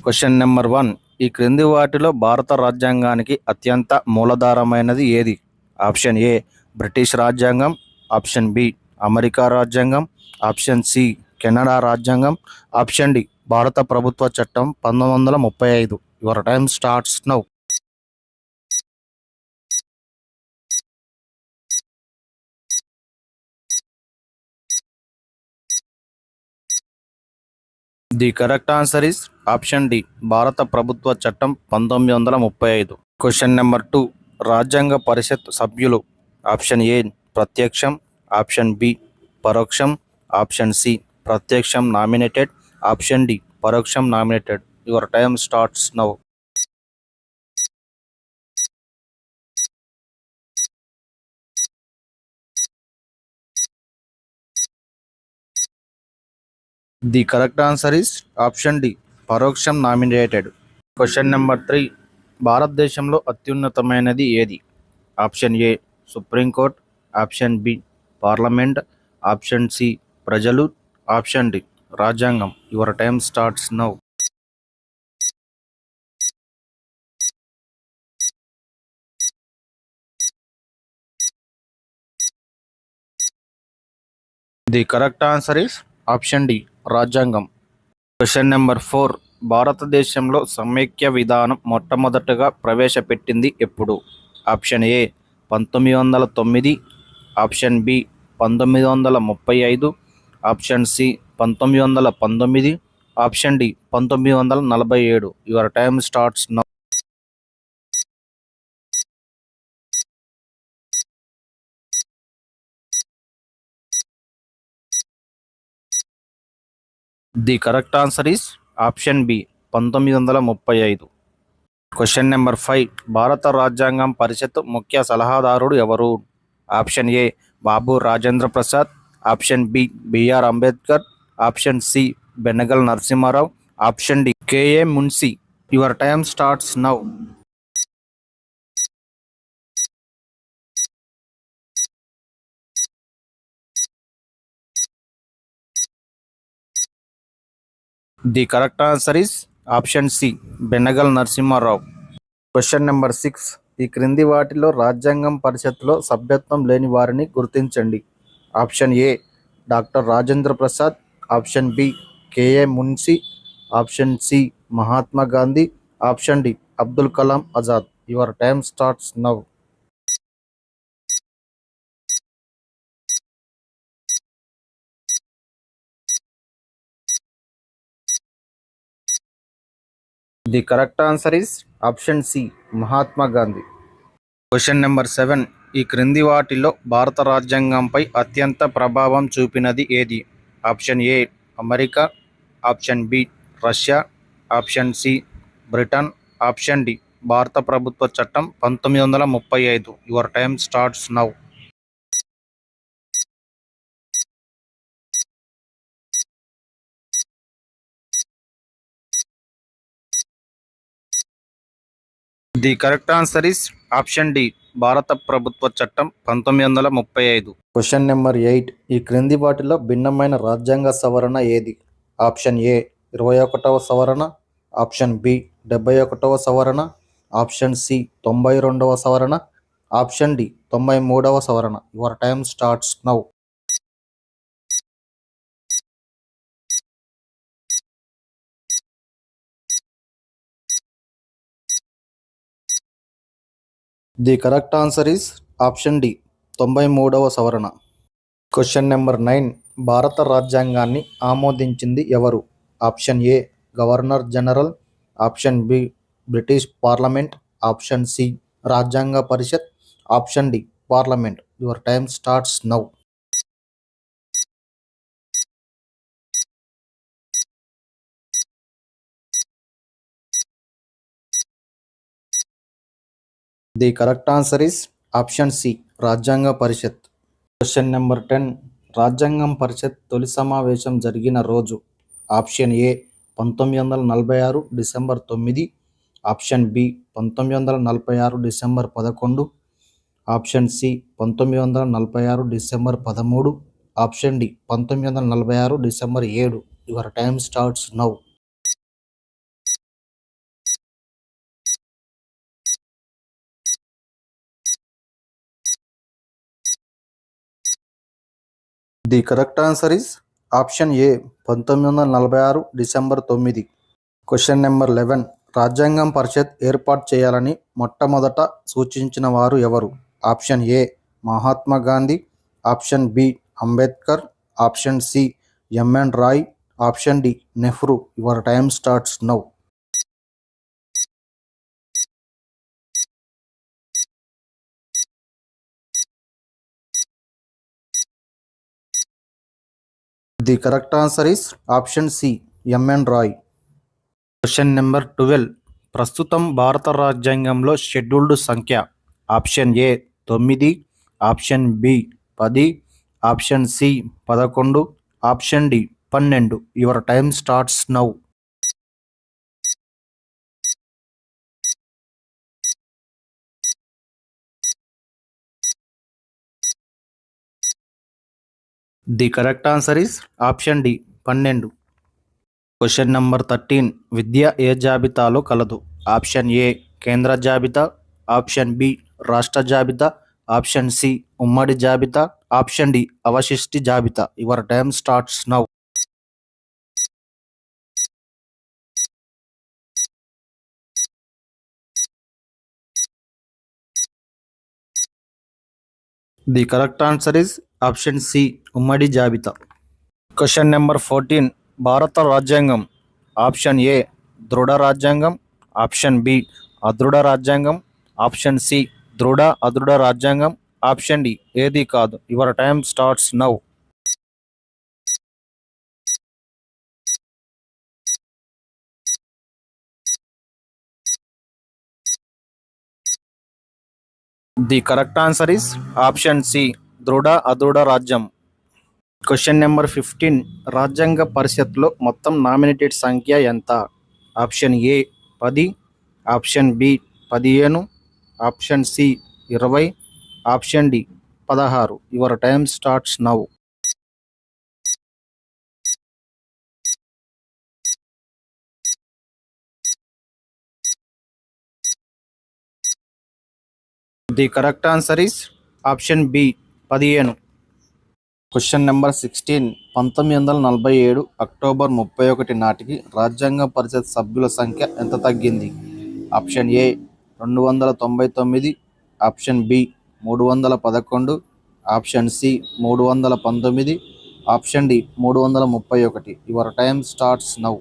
Question number 1. ఈ క్రింది వాటిలో భారత రాజ్యాంగానికి అత్యంత మూలాధారమైనది ఏది? ఆప్షన్ ఏ బ్రిటిష్ రాజ్యాంగం, ఆప్షన్ బి అమెరికా రాజ్యాంగం, ఆప్షన్ సి కెనడా రాజ్యాంగం, ఆప్షన్ డి భారత ప్రభుత్వ చట్టం 1935. Your time starts now. The correct answer is option D భారత ప్రభుత్వ చట్టం 1935. Question number 2. రాజ్యాంగ పరిషత్ సభ్యులు. ఆప్షన్ ఏ ప్రత్యక్షం, ఆప్షన్ బి పరోక్షం, ఆప్షన్ సి ప్రత్యక్షం నామినేటెడ్, ఆప్షన్ డి పరోక్షం nominated. Your time starts now. The correct answer is option D పరోక్షం నామినేటెడ్. Question number 3. భారతదేశంలో అత్యున్నతమైనది ఏది? Option A supreme court, option B parliament, option C ప్రజలు, option D రాజ్యాంగం. Your time starts now. The correct answer is option D రాజ్యాంగం. Question number 4. భారతదేశంలో సమైక్య విధానం మొట్టమొదటగా ప్రవేశపెట్టింది ఎప్పుడు? Option A 1909, option B 1935, option C 1919, option D 1947. Your time starts now. The correct answer is option B 1935. Question number 5. భారత రాజ్యాంగం పరిషత్ ముఖ్య సలహాదారుడు ఎవరు? Option A Babu Rajendra Prasad, option B BR Ambedkar, option C Benegal Narasimha Rao, option D KA Munshi. Your time starts now. The correct answer is option C Benegal Narasimha Rao. Question number 6. ఈ క్రింది వాటిలో రాజ్యాంగం పరిషత్లో సభ్యత్వం లేని వారిని గుర్తించండి. Option A doctor Rajendra Prasad, option B K A Munshi, option C Mahatma Gandhi, option D Abdul Kalam Azad. Your time starts now. The correct answer is option C Mahatma Gandhi. Question number 7. ఈ క్రింది వాటిలో భారత రాజ్యాంగంపై అత్యంత ప్రభావం చూపినది ఏది? Option A America, option B Russia, option C Britain, option D భారత ప్రభుత్వ చట్టం 1935. Your time starts now. The correct answer is option D భారత ప్రభుత్వ చట్టం 1935. Question number 8. ఈ క్రింది వాటిలో భిన్నమైన రాజ్యాంగ సవరణ ఏది? ఆప్షన్ ఏ 21వ సవరణ, ఆప్షన్ బి 71వ సవరణ, ఆప్షన్ సి 92వ సవరణ, ఆప్షన్ డి 93వ సవరణ. Your time starts now. The correct answer is option D 93వ సవరణ. Question number 9. భారత రాజ్యాంగాన్ని ఆమోదించింది ఎవరు? Option A governor general, option B British parliament, option C రాజ్యాంగ పరిషత్, option D parliament. Your time starts now. The correct answer is option C రాజ్యాంగ పరిషత్. Question number 10. రాజ్యాంగం పరిషత్ తొలి సమావేశం జరిగిన రోజు? Option A 1946 December 9, option B 1946 December 11, option C 1946 December 13, option D 1946 December 7. Your time starts now. The correct answer is option A 1946 December 9. Question number 11. రాజ్యాంగం పరిషత్ ఏర్పాటు చేయాలని మొట్టమొదట సూచించిన వారు ఎవరు? Option A Mahatma Gandhi, option B Ambedkar, option C M N Roy, option D Nehru. Your time starts now. The correct answer is option C M N Roy. Question number 12. ప్రస్తుతం భారత రాజ్యాంగంలో షెడ్యూల్డ్ సంఖ్య option A 9, option B 10, option C 11, option D 12. Your time starts now. The correct answer is option D 12. Question number 13. విద్య ఏ జాబితాలో కలదు? Option A కేంద్ర జాబితా, ఆప్షన్ బి రాష్ట్ర జాబితా, ఆప్షన్ సి ఉమ్మడి జాబితా, ఆప్షన్ డి అవశిష్టి జాబితా. Your time starts now. The correct answer is option C ఉమ్మడి జాబితా. Question number 14. భారత రాజ్యాంగం ఆప్షన్ ఏ దృఢ రాజ్యాంగం, ఆప్షన్ బి అదృఢ రాజ్యాంగం, ఆప్షన్ సి దృఢ అదృఢ రాజ్యాంగం, ఆప్షన్ డి ఏది కాదు. Your time starts now. The correct answer is option C దృఢ అదృఢ రాజ్యం. Question number 15. రాజ్యాంగ పరిషత్లో మొత్తం నామినేటెడ్ సంఖ్య ఎంత? Option A 10, option B 15, option C 20, option D 16. Your time starts now. The correct answer is option B 15. Question number 16. 1947 October 31 నాటికి రాజ్యాంగ పరిషత్ సభ్యుల సంఖ్య ఎంత తగ్గింది? Option A 299, option B 311, option C 319, option D 331. Your time starts now.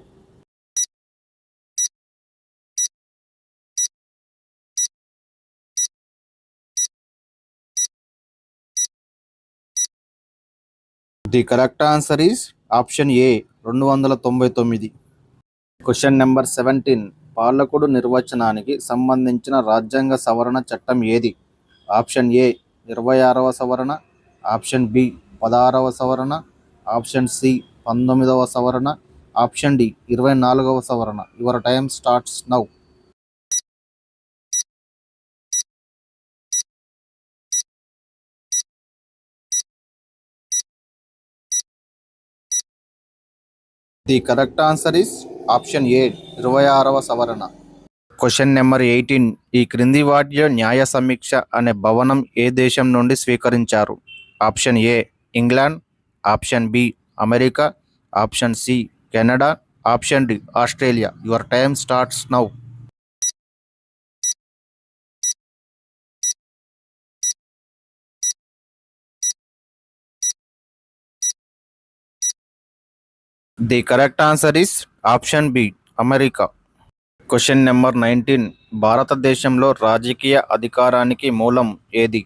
The correct answer is option A 299. Question number 17. పాలకుడు నిర్వచనానికి సంబంధించిన రాజ్యాంగ సవరణ చట్టం ఏది? ఆప్షన్ ఏ 26వ సవరణ, ఆప్షన్ బి 16వ సవరణ, ఆప్షన్ సి 19వ సవరణ, ఆప్షన్ డి 24వ సవరణ. Your time starts now. The correct answer is option A 26వ సవరణ. Question number 18. ఈ క్రింది వాటిలో న్యాయ సమీక్ష అనే భవనం ఏ దేశం నుండి స్వీకరించారు? Option A England, option B America, option C Canada, option D Australia. Your time starts now. The correct answer is option B America. Question number 19. భారతదేశంలో రాజకీయ అధికారానికి మూలం ఏది?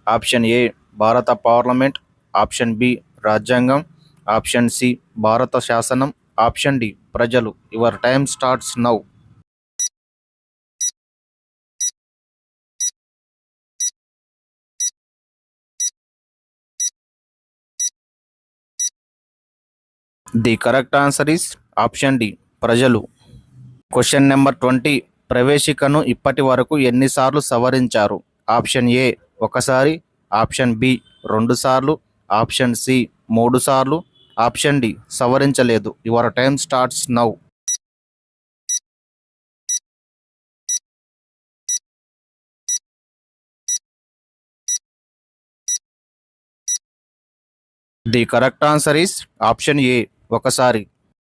ఆప్షన్ ఏ భారత పార్లమెంట్, ఆప్షన్ బి రాజ్యాంగం, ఆప్షన్ సి భారత శాసనం, option D ప్రజలు. Your time starts now. The correct answer is option D ప్రజలు. Question number 20. ప్రవేశికను ఇప్పటి వరకు ఎన్నిసార్లు సవరించారు? ఆప్షన్ ఏ ఒకసారి, ఆప్షన్ బి 2 సార్లు, ఆప్షన్ సి 3 సార్లు, ఆప్షన్ డి సవరించలేదు. Your time starts now. The correct answer is option A ఒకసారి.